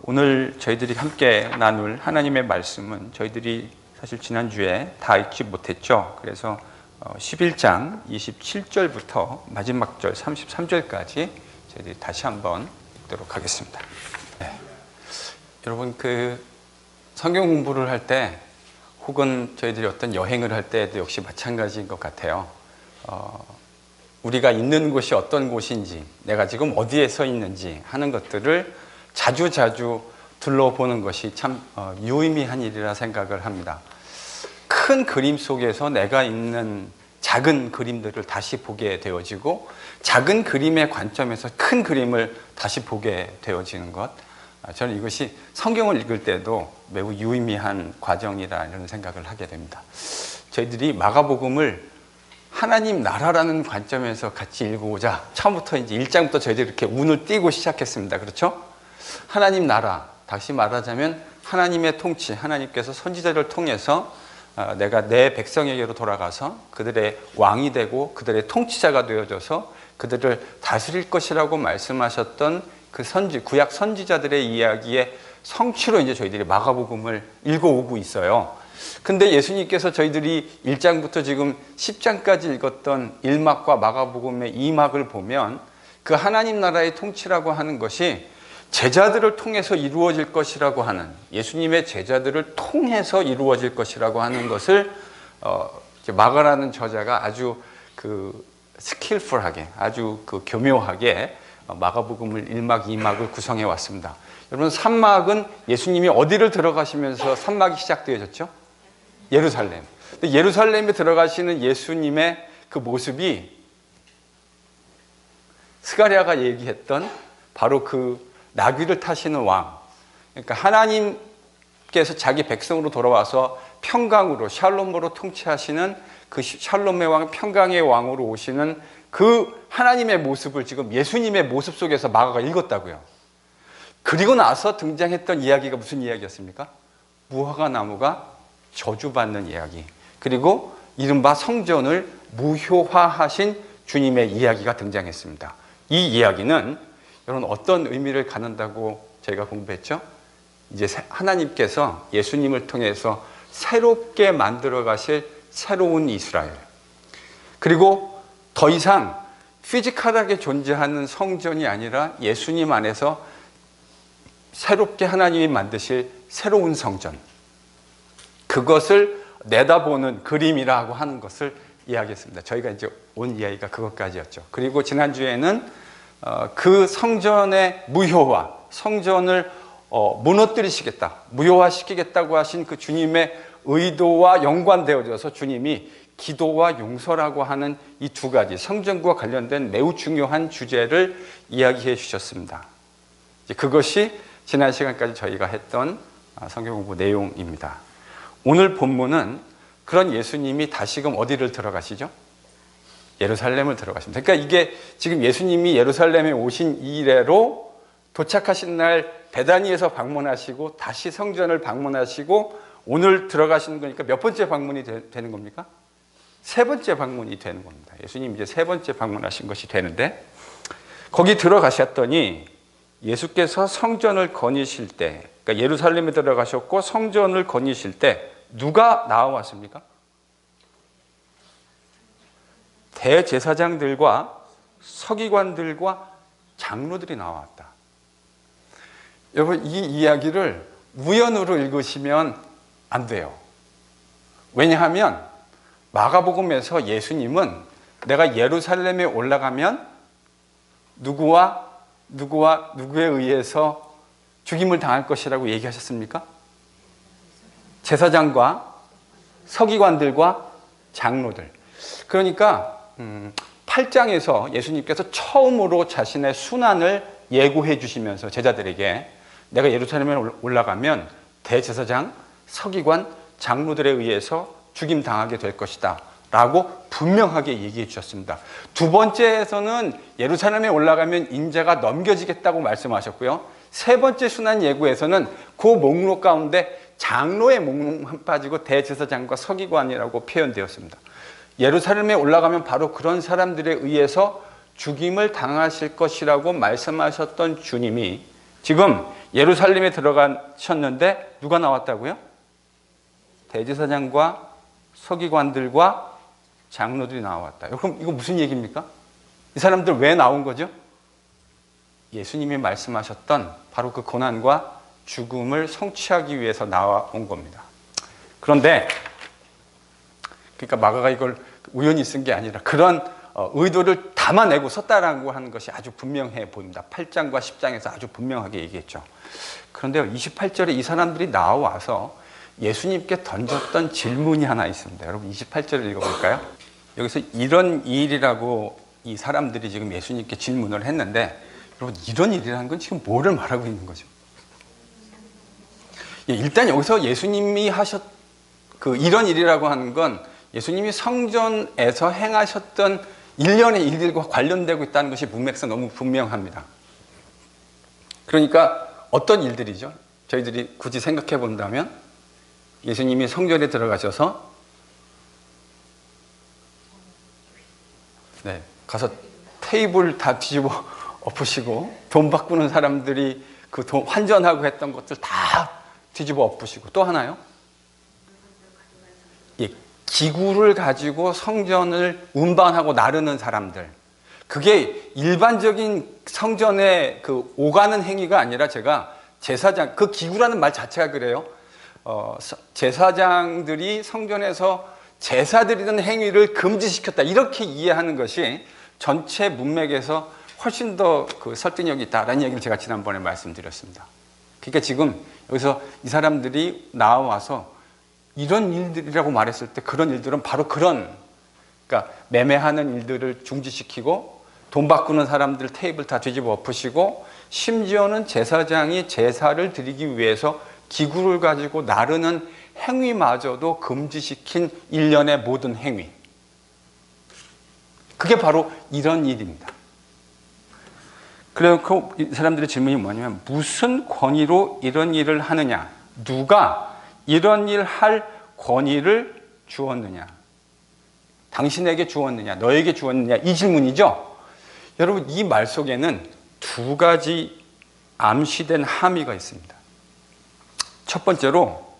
오늘 저희들이 함께 나눌 하나님의 말씀은 저희들이 사실 지난주에 다 읽지 못했죠. 그래서 11장 27절부터 마지막 절 33절까지 저희들이 다시 한번 읽도록 하겠습니다. 네. 여러분, 성경 공부를 할 때 혹은 저희들이 어떤 여행을 할 때도 역시 마찬가지인 것 같아요. 우리가 있는 곳이 어떤 곳인지, 내가 지금 어디에 서 있는지 하는 것들을 자주 둘러보는 것이 참 유의미한 일이라 생각을 합니다. 큰 그림 속에서 내가 있는 작은 그림들을 다시 보게 되어지고, 작은 그림의 관점에서 큰 그림을 다시 보게 되어지는 것, 저는 이것이 성경을 읽을 때도 매우 유의미한 과정이라 이런 생각을 하게 됩니다. 저희들이 마가복음을 하나님 나라라는 관점에서 같이 읽어보자. 처음부터 이제 1장부터 저희들이 이렇게 운을 띄고 시작했습니다. 그렇죠? 하나님 나라, 다시 말하자면 하나님의 통치, 하나님께서 선지자를 통해서 내가 내 백성에게로 돌아가서 그들의 왕이 되고 그들의 통치자가 되어져서 그들을 다스릴 것이라고 말씀하셨던 그 구약 선지자들의 이야기의 성취로 이제 저희들이 마가복음을 읽어오고 있어요. 근데 예수님께서 저희들이 1장부터 지금 10장까지 읽었던 1막과 마가복음의 2막을 보면 그 하나님 나라의 통치라고 하는 것이 제자들을 통해서 이루어질 것이라고 하는, 예수님의 제자들을 통해서 이루어질 것이라고 하는 것을 마가라는 저자가 아주 스킬풀하게, 아주 교묘하게 마가복음을 1막, 2막을 구성해 왔습니다. 여러분, 3막은 예수님이 어디를 들어가시면서 3막이 시작되어졌죠? 예루살렘. 근데 예루살렘에 들어가시는 예수님의 그 모습이 스가랴가 얘기했던 바로 그 나귀를 타시는 왕, 그러니까 하나님께서 자기 백성으로 돌아와서 평강으로, 샬롬으로 통치하시는 그 샬롬의 왕, 평강의 왕으로 오시는 그 하나님의 모습을 지금 예수님의 모습 속에서 마가가 읽었다고요. 그리고 나서 등장했던 이야기가 무슨 이야기였습니까? 무화과 나무가 저주받는 이야기, 그리고 이른바 성전을 무효화하신 주님의 이야기가 등장했습니다. 이 이야기는 여러분 어떤 의미를 갖는다고 저희가 공부했죠? 이제 하나님께서 예수님을 통해서 새롭게 만들어 가실 새로운 이스라엘, 그리고 더 이상 피지컬하게 존재하는 성전이 아니라 예수님 안에서 새롭게 하나님이 만드실 새로운 성전, 그것을 내다보는 그림이라고 하는 것을 이야기했습니다. 저희가 이제 온 이야기가 그것까지였죠. 그리고 지난주에는 그 성전의 무효화, 성전을 무너뜨리시겠다, 무효화시키겠다고 하신 그 주님의 의도와 연관되어져서 주님이 기도와 용서라고 하는 이 두 가지 성전과 관련된 매우 중요한 주제를 이야기해 주셨습니다. 그것이 지난 시간까지 저희가 했던 성경 공부 내용입니다. 오늘 본문은 그런 예수님이 다시금 어디를 들어가시죠? 예루살렘을 들어가십니다. 그러니까 이게 지금 예수님이 예루살렘에 오신 이래로 도착하신 날 베다니에서 방문하시고 다시 성전을 방문하시고 오늘 들어가시는 거니까 몇 번째 방문이 되는 겁니까? 세 번째 방문이 되는 겁니다. 예수님 이제 세 번째 방문하신 것이 되는데, 거기 들어가셨더니 예수께서 성전을 거니실 때, 그러니까 예루살렘에 들어가셨고 성전을 거니실 때 누가 나와왔습니까? 대제사장들과 서기관들과 장로들이 나왔다. 여러분, 이 이야기를 우연으로 읽으시면 안 돼요. 왜냐하면 마가복음에서 예수님은 내가 예루살렘에 올라가면 누구에 의해서 죽임을 당할 것이라고 얘기하셨습니까? 제사장과 서기관들과 장로들. 그러니까 8장에서 예수님께서 처음으로 자신의 순환을 예고해 주시면서 제자들에게 내가 예루살렘에 올라가면 대제사장, 서기관, 장로들에 의해서 죽임 당하게 될 것이다 라고 분명하게 얘기해 주셨습니다. 두 번째에서는 예루살렘에 올라가면 인자가 넘겨지겠다고 말씀하셨고요. 세 번째 순환 예고에서는 그 목록 가운데 장로의 목록만 빠지고 대제사장과 서기관이라고 표현되었습니다. 예루살렘에 올라가면 바로 그런 사람들에 의해서 죽임을 당하실 것이라고 말씀하셨던 주님이 지금 예루살렘에 들어가셨는데 누가 나왔다고요? 대제사장과 서기관들과 장로들이 나왔다. 그럼 이거 무슨 얘기입니까? 이 사람들 왜 나온 거죠? 예수님이 말씀하셨던 바로 그 고난과 죽음을 성취하기 위해서 나온 겁니다. 그런데 그러니까 마가가 이걸 우연히 쓴 게 아니라 그런 의도를 담아내고 썼다라고 하는 것이 아주 분명해 보입니다. 8장과 10장에서 아주 분명하게 얘기했죠. 그런데요, 28절에 이 사람들이 나와서 예수님께 던졌던 질문이 하나 있습니다. 여러분 28절을 읽어볼까요? 여기서 이런 일이라고 이 사람들이 지금 예수님께 질문을 했는데, 여러분 이런 일이라는 건 지금 뭐를 말하고 있는 거죠? 일단 여기서 예수님이 이런 일이라고 하는 건 예수님이 성전에서 행하셨던 일련의 일들과 관련되고 있다는 것이 문맥상 너무 분명합니다. 그러니까 어떤 일들이죠? 저희들이 굳이 생각해 본다면 예수님이 성전에 들어가셔서 가서 테이블 다 뒤집어 엎으시고 돈 바꾸는 사람들이 그 돈 환전하고 했던 것들 다 뒤집어 엎으시고, 또 하나요? 기구를 가지고 성전을 운반하고 나르는 사람들. 그게 일반적인 성전에 그 오가는 행위가 아니라, 제가 제사장, 그 기구라는 말 자체가 그래요. 제사장들이 성전에서 제사 드리는 행위를 금지시켰다, 이렇게 이해하는 것이 전체 문맥에서 훨씬 더 그 설득력이 있다라는 얘기를 제가 지난번에 말씀드렸습니다. 그러니까 지금 여기서 이 사람들이 나와서 이런 일들이라고 말했을 때, 그런 일들은 바로 그러니까 매매하는 일들을 중지시키고, 돈 바꾸는 사람들 테이블 다 뒤집어 엎으시고, 심지어는 제사장이 제사를 드리기 위해서 기구를 가지고 나르는 행위마저도 금지시킨 일련의 모든 행위. 그게 바로 이런 일입니다. 그래서 이 사람들의 질문이 뭐냐면, 무슨 권위로 이런 일을 하느냐? 누가 이런 일 할 권위를 주었느냐? 당신에게 주었느냐? 너에게 주었느냐? 이 질문이죠. 여러분, 이 말 속에는 두 가지 암시된 함의가 있습니다. 첫 번째로,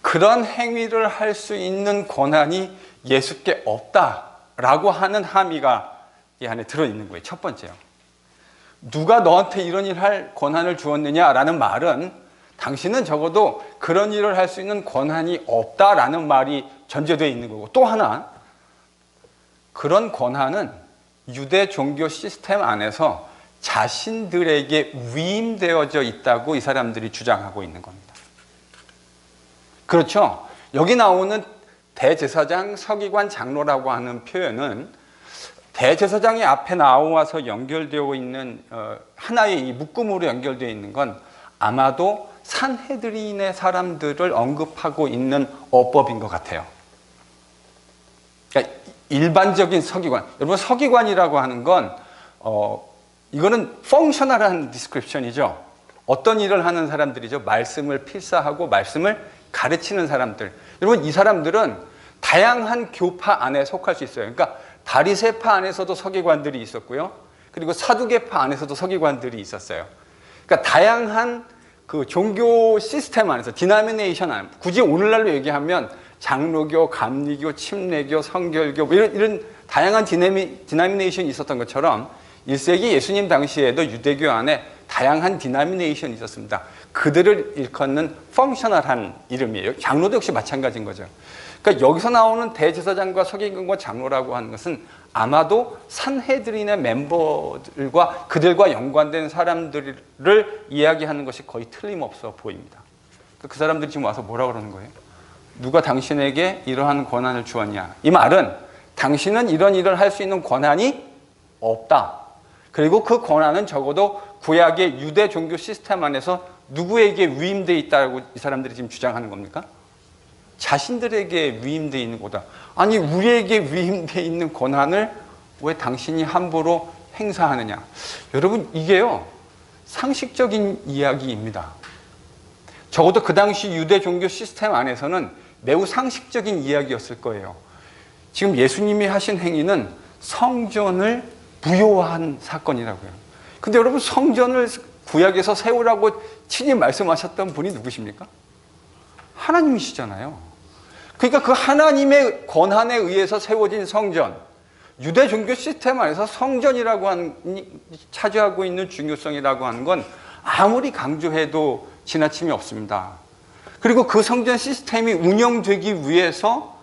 그런 행위를 할 수 있는 권한이 예수께 없다라고 하는 함의가 이 안에 들어있는 거예요. 첫 번째요. 누가 너한테 이런 일 할 권한을 주었느냐라는 말은, 당신은 적어도 그런 일을 할 수 있는 권한이 없다라는 말이 전제되어 있는 거고, 또 하나, 그런 권한은 유대 종교 시스템 안에서 자신들에게 위임되어져 있다고 이 사람들이 주장하고 있는 겁니다. 그렇죠? 여기 나오는 대제사장, 서기관, 장로라고 하는 표현은 대제사장이 앞에 나와서 연결되어 있는 하나의 이 묶음으로 연결되어 있는 건 아마도 산헤드린의 사람들을 언급하고 있는 어법인 것 같아요. 그러니까 일반적인 서기관, 여러분 서기관이라고 하는 건 이거는 펑셔널한 디스크립션이죠. 어떤 일을 하는 사람들이죠. 말씀을 필사하고 말씀을 가르치는 사람들. 여러분 이 사람들은 다양한 교파 안에 속할 수 있어요. 그러니까 바리새파 안에서도 서기관들이 있었고요. 그리고 사두개파 안에서도 서기관들이 있었어요. 그러니까 다양한 그 종교 시스템 안에서, 디나미네이션 안, 굳이 오늘날로 얘기하면 장로교, 감리교, 침례교, 성결교 이런 다양한 디나미네이션이 있었던 것처럼 1세기 예수님 당시에도 유대교 안에 다양한 디나미네이션이 있었습니다. 그들을 일컫는 펑셔널한 이름이에요. 장로도 역시 마찬가지인 거죠. 그러니까 여기서 나오는 대제사장과 서기관과 장로라고 하는 것은 아마도 산헤드린의 멤버들과 그들과 연관된 사람들을 이야기하는 것이 거의 틀림없어 보입니다. 그 사람들이 지금 와서 뭐라고 그러는 거예요? 누가 당신에게 이러한 권한을 주었냐? 이 말은 당신은 이런 일을 할 수 있는 권한이 없다. 그리고 그 권한은 적어도 구약의 유대 종교 시스템 안에서 누구에게 위임되어 있다고 이 사람들이 지금 주장하는 겁니까? 자신들에게 위임되어 있는 거다. 아니 우리에게 위임되어 있는 권한을 왜 당신이 함부로 행사하느냐? 여러분 이게요 상식적인 이야기입니다. 적어도 그 당시 유대 종교 시스템 안에서는 매우 상식적인 이야기였을 거예요. 지금 예수님이 하신 행위는 성전을 부요한 사건이라고요. 근데 여러분 성전을 구약에서 세우라고 친히 말씀하셨던 분이 누구십니까? 하나님이시잖아요. 그러니까 그 하나님의 권한에 의해서 세워진 성전, 유대 종교 시스템 안에서 성전이라고 차지하고 있는 중요성이라고 하는 건 아무리 강조해도 지나침이 없습니다. 그리고 그 성전 시스템이 운영되기 위해서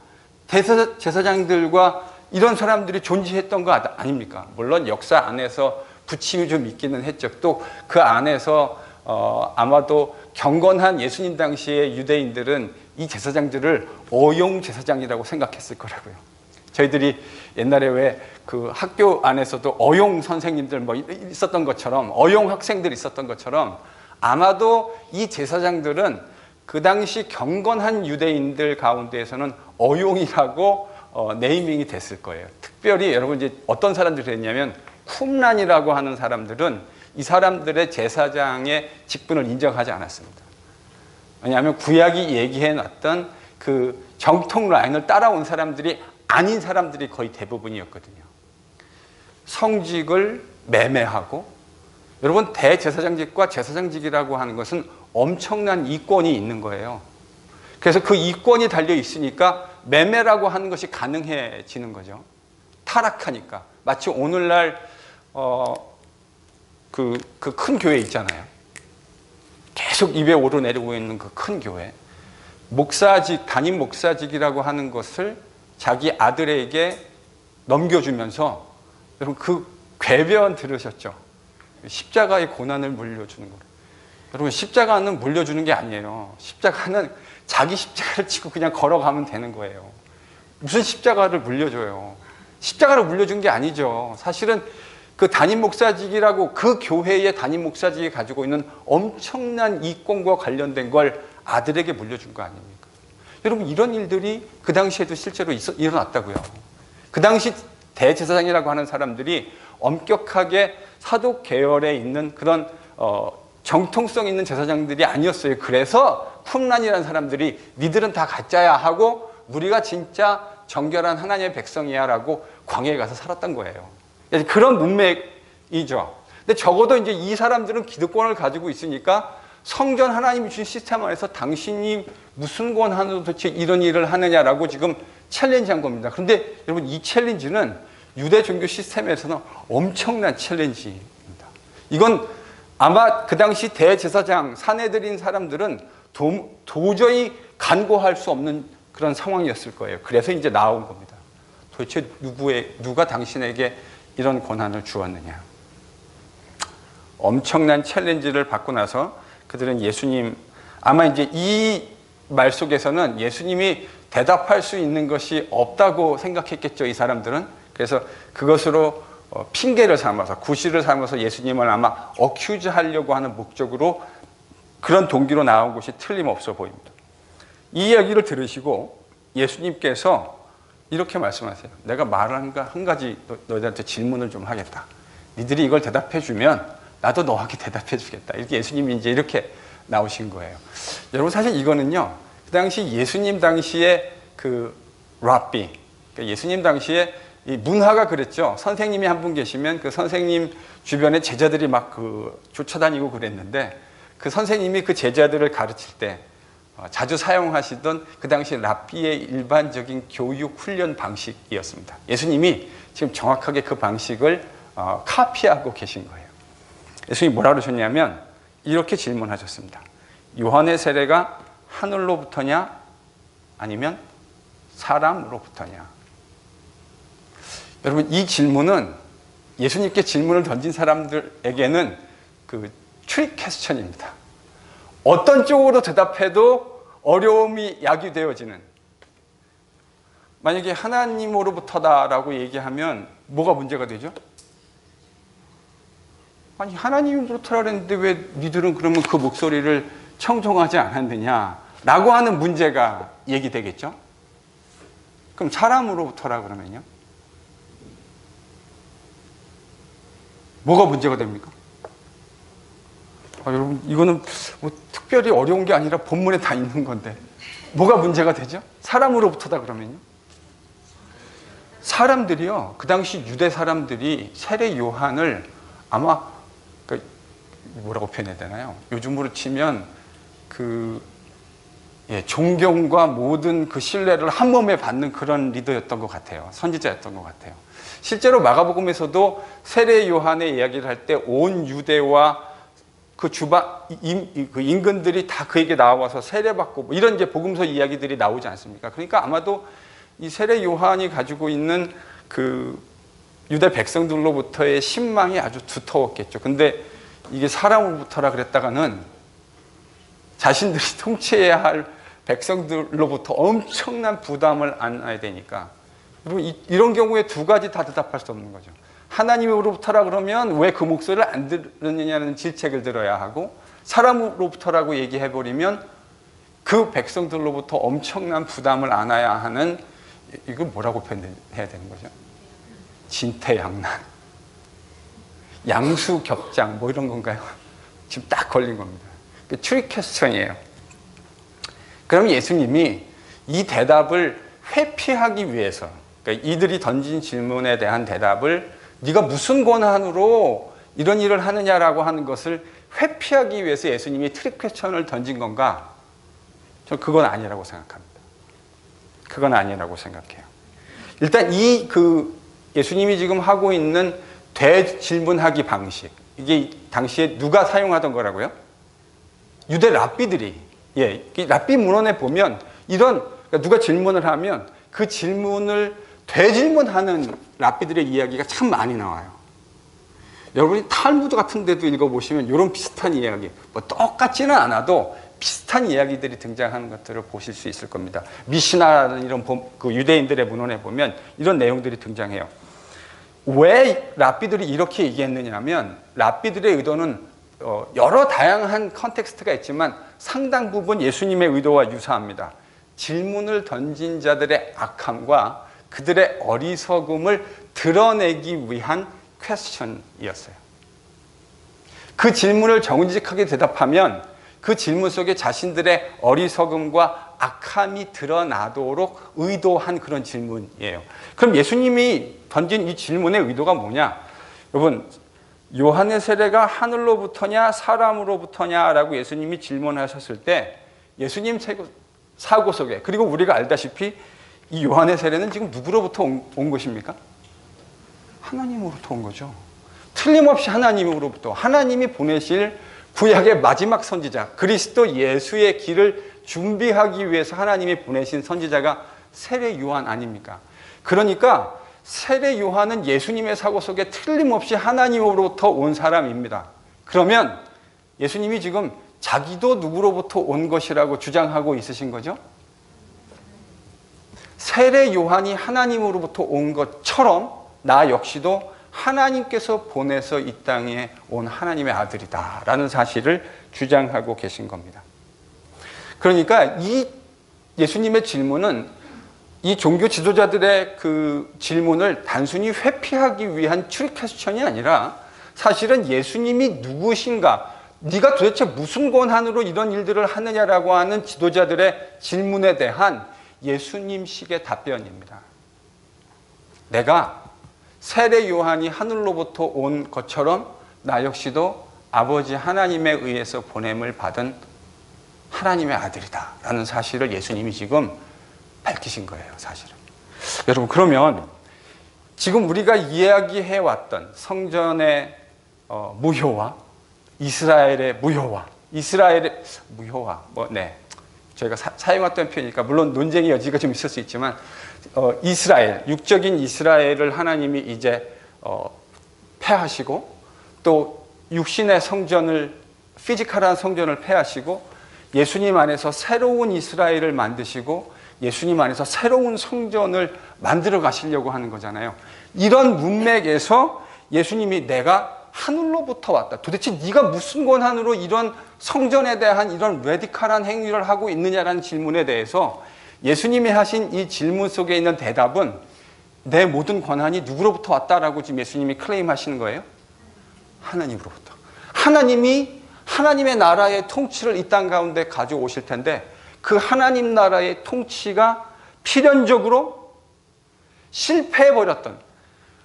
제사장들과 이런 사람들이 존재했던 거 아닙니까? 물론 역사 안에서 부침이 좀 있기는 했죠. 또 그 안에서 아마도 경건한 예수님 당시의 유대인들은 이 제사장들을 어용 제사장이라고 생각했을 거라고요. 저희들이 옛날에 왜 그 학교 안에서도 어용 선생님들 뭐 있었던 것처럼, 어용 학생들이 있었던 것처럼 아마도 이 제사장들은 그 당시 경건한 유대인들 가운데에서는 어용이라고 네이밍이 됐을 거예요. 특별히 여러분 이제 어떤 사람들이 했냐면 쿰란이라고 하는 사람들은 이 사람들의 제사장의 직분을 인정하지 않았습니다. 왜냐하면 구약이 얘기해 놨던 그 정통 라인을 따라온 사람들이 아닌 사람들이 거의 대부분이었거든요. 성직을 매매하고, 여러분 대제사장직과 제사장직이라고 하는 것은 엄청난 이권이 있는 거예요. 그래서 그 이권이 달려 있으니까 매매라고 하는 것이 가능해지는 거죠. 타락하니까. 마치 오늘날 그 큰 교회 있잖아요. 계속 입에 오르내리고 있는 그 큰 교회. 목사직, 담임 목사직이라고 하는 것을 자기 아들에게 넘겨주면서, 여러분 그 궤변 들으셨죠? 십자가의 고난을 물려주는 거예요. 여러분 십자가는 물려주는 게 아니에요. 십자가는 자기 십자가를 지고 그냥 걸어가면 되는 거예요. 무슨 십자가를 물려줘요? 십자가를 물려준 게 아니죠. 사실은 그 담임 목사직이라고 그 교회의 담임 목사직이 가지고 있는 엄청난 이권과 관련된 걸 아들에게 물려준 거 아닙니까? 여러분 이런 일들이 그 당시에도 실제로 일어났다고요. 그 당시 대제사장이라고 하는 사람들이 엄격하게 사독 계열에 있는 그런 정통성 있는 제사장들이 아니었어요. 그래서 쿰란이라는 사람들이 니들은 다 가짜야 하고 우리가 진짜 정결한 하나님의 백성이야 라고 광야에 가서 살았던 거예요. 그런 문맥이죠. 근데 적어도 이제 이 사람들은 기득권을 가지고 있으니까 성전 하나님이 주신 시스템 안에서 당신이 무슨 권한으로 도대체 이런 일을 하느냐라고 지금 챌린지한 겁니다. 그런데 여러분 이 챌린지는 유대 종교 시스템에서는 엄청난 챌린지입니다. 이건 아마 그 당시 대제사장, 사내들인 사람들은 도저히 간과할 수 없는 그런 상황이었을 거예요. 그래서 이제 나온 겁니다. 도대체 누가 당신에게 이런 권한을 주었느냐. 엄청난 챌린지를 받고 나서 그들은 예수님, 아마 이제 이 말 속에서는 예수님이 대답할 수 있는 것이 없다고 생각했겠죠, 이 사람들은. 그래서 그것으로 핑계를 삼아서, 구실을 삼아서 예수님을 아마 어큐즈 하려고 하는 목적으로 그런 동기로 나온 것이 틀림없어 보입니다. 이 이야기를 들으시고 예수님께서 이렇게 말씀하세요. 내가 말한 한 가지 너희들한테 질문을 좀 하겠다. 니들이 이걸 대답해 주면 나도 너에게 대답해 주겠다. 이렇게 예수님이 이제 이렇게 나오신 거예요. 여러분 사실 이거는요, 그 당시 예수님 당시에 그 랍비, 그러니까 예수님 당시에 이 문화가 그랬죠. 선생님이 한 분 계시면 그 선생님 주변에 제자들이 막 쫓아다니고 그랬는데 그 선생님이 그 제자들을 가르칠 때 자주 사용하시던 그 당시 랍비의 일반적인 교육 훈련 방식이었습니다. 예수님이 지금 정확하게 그 방식을 카피하고 계신 거예요. 예수님이 뭐라 그러셨냐면 이렇게 질문하셨습니다. 요한의 세례가 하늘로부터냐 아니면 사람으로부터냐? 여러분 이 질문은 예수님께 질문을 던진 사람들에게는 그 트릭 퀘스천입니다. 어떤 쪽으로 대답해도 어려움이 야기되어지는, 만약에 하나님으로부터다라고 얘기하면 뭐가 문제가 되죠? 아니 하나님으로부터라 그랬는데 왜 니들은 그러면 그 목소리를 청종하지 않았느냐라고 하는 문제가 얘기되겠죠? 그럼 사람으로부터라 그러면요? 뭐가 문제가 됩니까? 여러분 이거는 뭐 특별히 어려운 게 아니라 본문에 다 있는 건데 뭐가 문제가 되죠? 사람으로부터다 그러면요? 사람들이요, 그 당시 유대 사람들이 세례 요한을 아마 뭐라고 표현해야 되나요? 요즘으로 치면 존경과 모든 그 신뢰를 한 몸에 받는 그런 리더였던 것 같아요. 선지자였던 것 같아요. 실제로 마가복음에서도 세례 요한의 이야기를 할 때 온 유대와 그 인근들이 다 그에게 나와서 세례받고 뭐 이런 이제 복음서 이야기들이 나오지 않습니까? 그러니까 아마도 이 세례 요한이 가지고 있는 그 유대 백성들로부터의 신망이 아주 두터웠겠죠. 근데 이게 사람으로부터라 그랬다가는 자신들이 통치해야 할 백성들로부터 엄청난 부담을 안아야 되니까, 여러분 이런 경우에 두 가지 다 대답할 수 없는 거죠. 하나님으로부터라 그러면 왜 그 목소리를 안 들으느냐는 질책을 들어야 하고, 사람으로부터라고 얘기해버리면 그 백성들로부터 엄청난 부담을 안아야 하는, 이거 뭐라고 표현해야 되는 거죠? 진퇴양난, 양수겹장 뭐 이런 건가요? 지금 딱 걸린 겁니다. 트릭 퀘스천이에요. 그럼 예수님이 이 대답을 회피하기 위해서, 그러니까 이들이 던진 질문에 대한 대답을 네가 무슨 권한으로 이런 일을 하느냐라고 하는 것을 회피하기 위해서 예수님이 트릭 퀘스천을 던진 건가? 저는 그건 아니라고 생각합니다. 그건 아니라고 생각해요. 일단 예수님이 지금 하고 있는 되질문하기 방식, 이게 당시에 누가 사용하던 거라고요? 유대 랍비들이, 랍비 문헌에 보면 그러니까 누가 질문을 하면 그 질문을 되질문하는 랍비들의 이야기가 참 많이 나와요. 여러분이 탈무드 같은 데도 읽어보시면 이런 비슷한 이야기, 뭐 똑같지는 않아도 비슷한 이야기들이 등장하는 것들을 보실 수 있을 겁니다. 미시나라는 이런 그 유대인들의 문헌에 보면 이런 내용들이 등장해요. 왜 랍비들이 이렇게 얘기했느냐 하면, 랍비들의 의도는 여러 다양한 컨텍스트가 있지만 상당 부분 예수님의 의도와 유사합니다. 질문을 던진 자들의 악함과 그들의 어리석음을 드러내기 위한 퀘스천이었어요. 그 질문을 정직하게 대답하면 그 질문 속에 자신들의 어리석음과 악함이 드러나도록 의도한 그런 질문이에요. 그럼 예수님이 던진 이 질문의 의도가 뭐냐? 여러분, 요한의 세례가 하늘로부터냐 사람으로부터냐라고 예수님이 질문하셨을 때 예수님 사고 속에, 그리고 우리가 알다시피 이 요한의 세례는 지금 누구로부터 온 것입니까? 하나님으로부터 온 거죠. 틀림없이 하나님으로부터, 하나님이 보내실 구약의 마지막 선지자 그리스도 예수의 길을 준비하기 위해서 하나님이 보내신 선지자가 세례 요한 아닙니까? 그러니까 세례 요한은 예수님의 사고 속에 틀림없이 하나님으로부터 온 사람입니다. 그러면 예수님이 지금 자기도 누구로부터 온 것이라고 주장하고 있으신 거죠? 세례 요한이 하나님으로부터 온 것처럼 나 역시도 하나님께서 보내서 이 땅에 온 하나님의 아들이다 라는 사실을 주장하고 계신 겁니다. 그러니까 이 예수님의 질문은 이 종교 지도자들의 그 질문을 단순히 회피하기 위한 트릭 퀘스천이 아니라 사실은 예수님이 누구신가, 네가 도대체 무슨 권한으로 이런 일들을 하느냐라고 하는 지도자들의 질문에 대한 예수님식의 답변입니다. 내가 세례 요한이 하늘로부터 온 것처럼 나 역시도 아버지 하나님에 의해서 보냄을 받은 하나님의 아들이다 라는 사실을 예수님이 지금 밝히신 거예요, 사실은. 여러분, 그러면 지금 우리가 이야기해왔던 성전의 무효화, 이스라엘의 무효화, 저희가 사용했던 표현이니까 물론 논쟁의 여지가 좀 있을 수 있지만 이스라엘, 육적인 이스라엘을 하나님이 이제 폐하시고 또 육신의 성전을, 피지컬한 성전을 폐하시고 예수님 안에서 새로운 이스라엘을 만드시고 예수님 안에서 새로운 성전을 만들어 가시려고 하는 거잖아요. 이런 문맥에서 예수님이 내가 하늘로부터 왔다. 도대체 네가 무슨 권한으로 이런 성전에 대한 이런 레디컬한 행위를 하고 있느냐라는 질문에 대해서 예수님이 하신 이 질문 속에 있는 대답은 내 모든 권한이 누구로부터 왔다라고 지금 예수님이 클레임하시는 거예요? 하나님으로부터. 하나님이 하나님의 나라의 통치를 이 땅 가운데 가져오실 텐데 그 하나님 나라의 통치가 필연적으로 실패해버렸던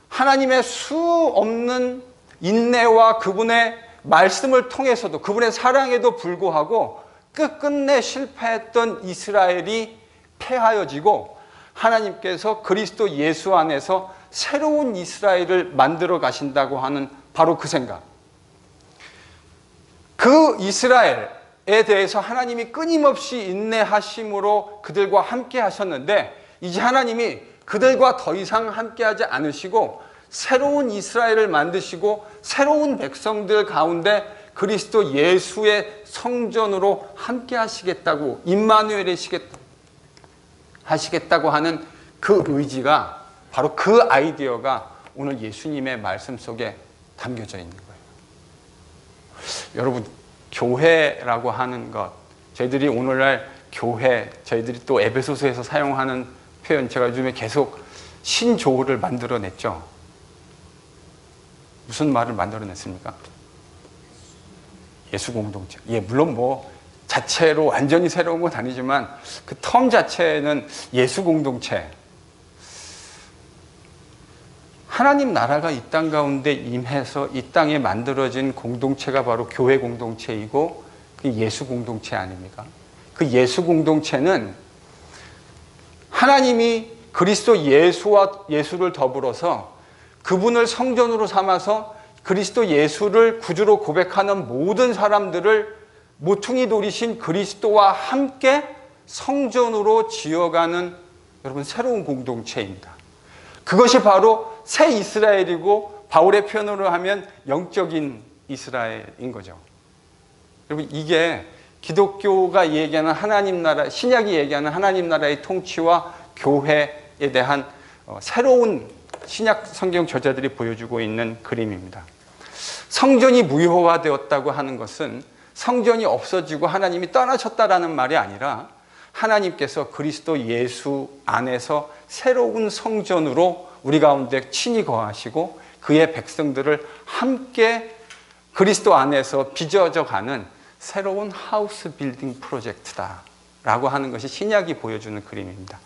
하나님의 수 없는 인내와 그분의 말씀을 통해서도 그분의 사랑에도 불구하고 끝끝내 실패했던 이스라엘이 패하여지고 하나님께서 그리스도 예수 안에서 새로운 이스라엘을 만들어 가신다고 하는 바로 그 생각. 그 이스라엘에 대해서 하나님이 끊임없이 인내하심으로 그들과 함께 하셨는데 이제 하나님이 그들과 더 이상 함께하지 않으시고 새로운 이스라엘을 만드시고 새로운 백성들 가운데 그리스도 예수의 성전으로 함께 하시겠다고 임마누엘이 하시겠다고 하는 그 의지가 바로 그 아이디어가 오늘 예수님의 말씀 속에 담겨져 있는 거예요. 여러분, 교회라고 하는 것, 저희들이 오늘날 교회, 저희들이 또 에베소서에서 사용하는 표현, 제가 요즘에 계속 신조어를 만들어냈죠. 무슨 말을 만들어냈습니까? 예수 공동체. 예, 물론 뭐 자체로 완전히 새로운 건 아니지만 그 텀 자체는 예수 공동체. 하나님 나라가 이 땅 가운데 임해서 이 땅에 만들어진 공동체가 바로 교회 공동체이고 그 예수 공동체 아닙니까? 그 예수 공동체는 하나님이 그리스도 예수를 더불어서 그분을 성전으로 삼아서 그리스도 예수를 구주로 고백하는 모든 사람들을 모퉁이 돌이신 그리스도와 함께 성전으로 지어가는 여러분 새로운 공동체입니다. 그것이 바로 새 이스라엘이고 바울의 표현으로 하면 영적인 이스라엘인 거죠. 여러분, 이게 기독교가 얘기하는 하나님 나라, 신약이 얘기하는 하나님 나라의 통치와 교회에 대한 새로운 신약 성경 저자들이 보여주고 있는 그림입니다. 성전이 무효화되었다고 하는 것은 성전이 없어지고 하나님이 떠나셨다라는 말이 아니라 하나님께서 그리스도 예수 안에서 새로운 성전으로 우리 가운데 친히 거하시고 그의 백성들을 함께 그리스도 안에서 빚어져 가는 새로운 하우스 빌딩 프로젝트다라고 하는 것이 신약이 보여주는 그림입니다.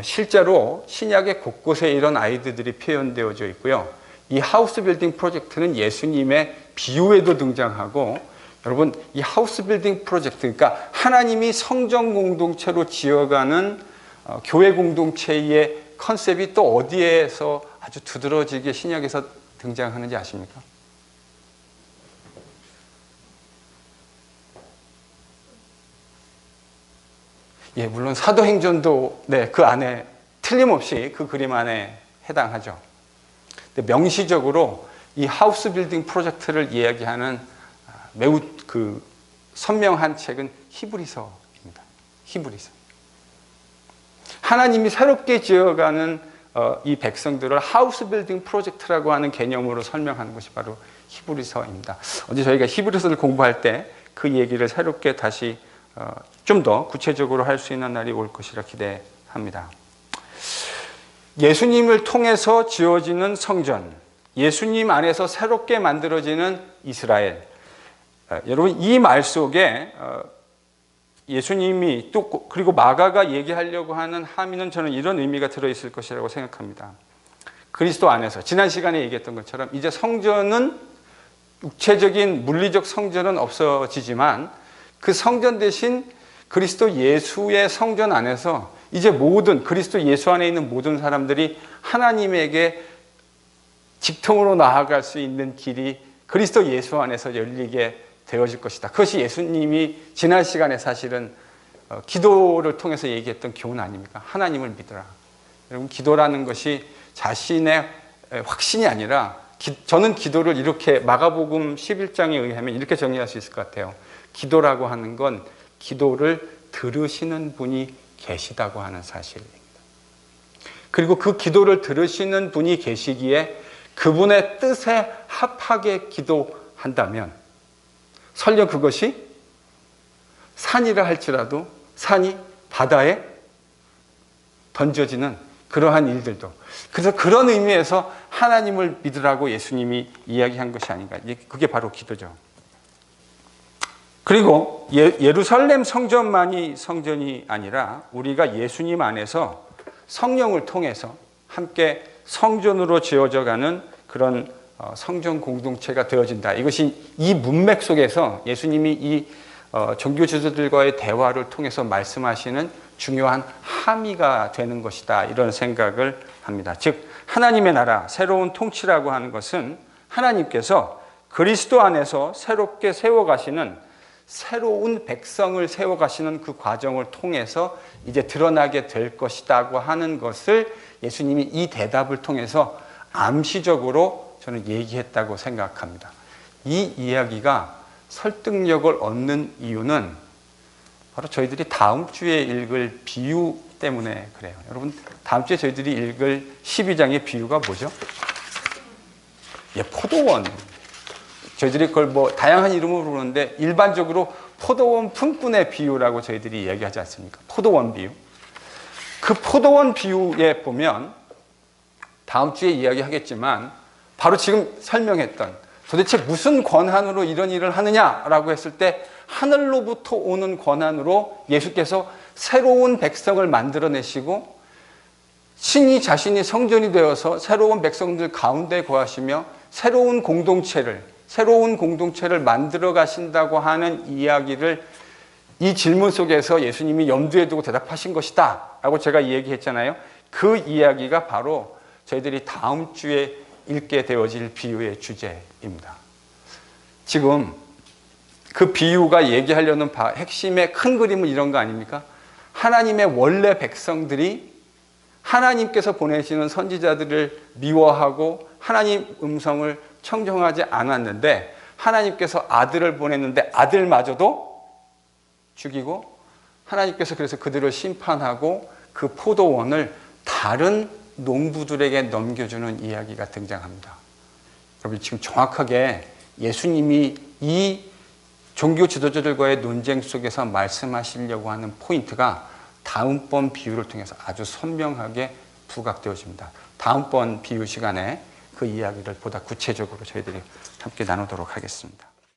실제로 신약의 곳곳에 이런 아이디어들이 표현되어져 있고요. 이 하우스 빌딩 프로젝트는 예수님의 비유에도 등장하고, 여러분, 이 하우스 빌딩 프로젝트, 그러니까 하나님이 성전 공동체로 지어가는 교회 공동체의 컨셉이 또 어디에서 아주 두드러지게 신약에서 등장하는지 아십니까? 예, 물론 사도행전도 그 안에 틀림없이 그 그림 안에 해당하죠. 근데 명시적으로 이 하우스 빌딩 프로젝트를 이야기하는 매우 그 선명한 책은 히브리서입니다. 히브리서. 하나님이 새롭게 지어가는 이 백성들을 하우스 빌딩 프로젝트라고 하는 개념으로 설명하는 것이 바로 히브리서입니다. 언제 저희가 히브리서를 공부할 때 그 얘기를 새롭게 다시 좀 더 구체적으로 할 수 있는 날이 올 것이라 기대합니다. 예수님을 통해서 지어지는 성전, 예수님 안에서 새롭게 만들어지는 이스라엘. 여러분, 이 말 속에 예수님이 또 그리고 마가가 얘기하려고 하는 함의는 저는 이런 의미가 들어있을 것이라고 생각합니다. 그리스도 안에서 지난 시간에 얘기했던 것처럼 이제 성전은 육체적인 물리적 성전은 없어지지만 그 성전 대신 그리스도 예수의 성전 안에서 이제 모든 그리스도 예수 안에 있는 모든 사람들이 하나님에게 직통으로 나아갈 수 있는 길이 그리스도 예수 안에서 열리게 되어질 것이다. 그것이 예수님이 지난 시간에 사실은 기도를 통해서 얘기했던 교훈 아닙니까? 하나님을 믿으라. 여러분, 기도라는 것이 자신의 확신이 아니라 저는 기도를 이렇게 마가복음 11장에 의하면 이렇게 정리할 수 있을 것 같아요. 기도라고 하는 건 기도를 들으시는 분이 계시다고 하는 사실입니다. 그리고 그 기도를 들으시는 분이 계시기에 그분의 뜻에 합하게 기도한다면 설령 그것이 산이라 할지라도 산이 바다에 던져지는 그러한 일들도, 그래서 그런 의미에서 하나님을 믿으라고 예수님이 이야기한 것이 아닌가. 그게 바로 기도죠. 그리고 예루살렘 성전만이 성전이 아니라 우리가 예수님 안에서 성령을 통해서 함께 성전으로 지어져 가는 그런 성전 공동체가 되어진다. 이것이 이 문맥 속에서 예수님이 이 종교 지도자들과의 대화를 통해서 말씀하시는 중요한 함의가 되는 것이다. 이런 생각을 합니다. 즉 하나님의 나라, 새로운 통치라고 하는 것은 하나님께서 그리스도 안에서 새롭게 세워가시는 새로운 백성을 세워가시는 그 과정을 통해서 이제 드러나게 될 것이라고 하는 것을 예수님이 이 대답을 통해서 암시적으로 저는 얘기했다고 생각합니다. 이 이야기가 설득력을 얻는 이유는 바로 저희들이 다음 주에 읽을 비유 때문에 그래요. 여러분, 다음 주에 저희들이 읽을 12장의 비유가 뭐죠? 포도원. 저희들이 그걸 뭐 다양한 이름으로 부르는데 일반적으로 포도원 품꾼의 비유라고 저희들이 이야기하지 않습니까? 포도원 비유. 그 포도원 비유에 보면 다음 주에 이야기하겠지만 바로 지금 설명했던 도대체 무슨 권한으로 이런 일을 하느냐라고 했을 때 하늘로부터 오는 권한으로 예수께서 새로운 백성을 만들어내시고 신이 자신이 성전이 되어서 새로운 백성들 가운데 거하시며 새로운 공동체를 만들어 가신다고 하는 이야기를 이 질문 속에서 예수님이 염두에 두고 대답하신 것이다 라고 제가 얘기했잖아요. 그 이야기가 바로 저희들이 다음 주에 읽게 되어질 비유의 주제입니다. 지금 그 비유가 얘기하려는 핵심의 큰 그림은 이런 거 아닙니까? 하나님의 원래 백성들이 하나님께서 보내시는 선지자들을 미워하고 하나님 음성을 청정하지 않았는데 하나님께서 아들을 보냈는데 아들마저도 죽이고 하나님께서 그래서 그들을 심판하고 그 포도원을 다른 농부들에게 넘겨주는 이야기가 등장합니다. 여러분 지금 정확하게 예수님이 이 종교 지도자들과의 논쟁 속에서 말씀하시려고 하는 포인트가 다음번 비유를 통해서 아주 선명하게 부각되어집니다. 다음번 비유 시간에 그 이야기를 보다 구체적으로 저희들이 함께 나누도록 하겠습니다.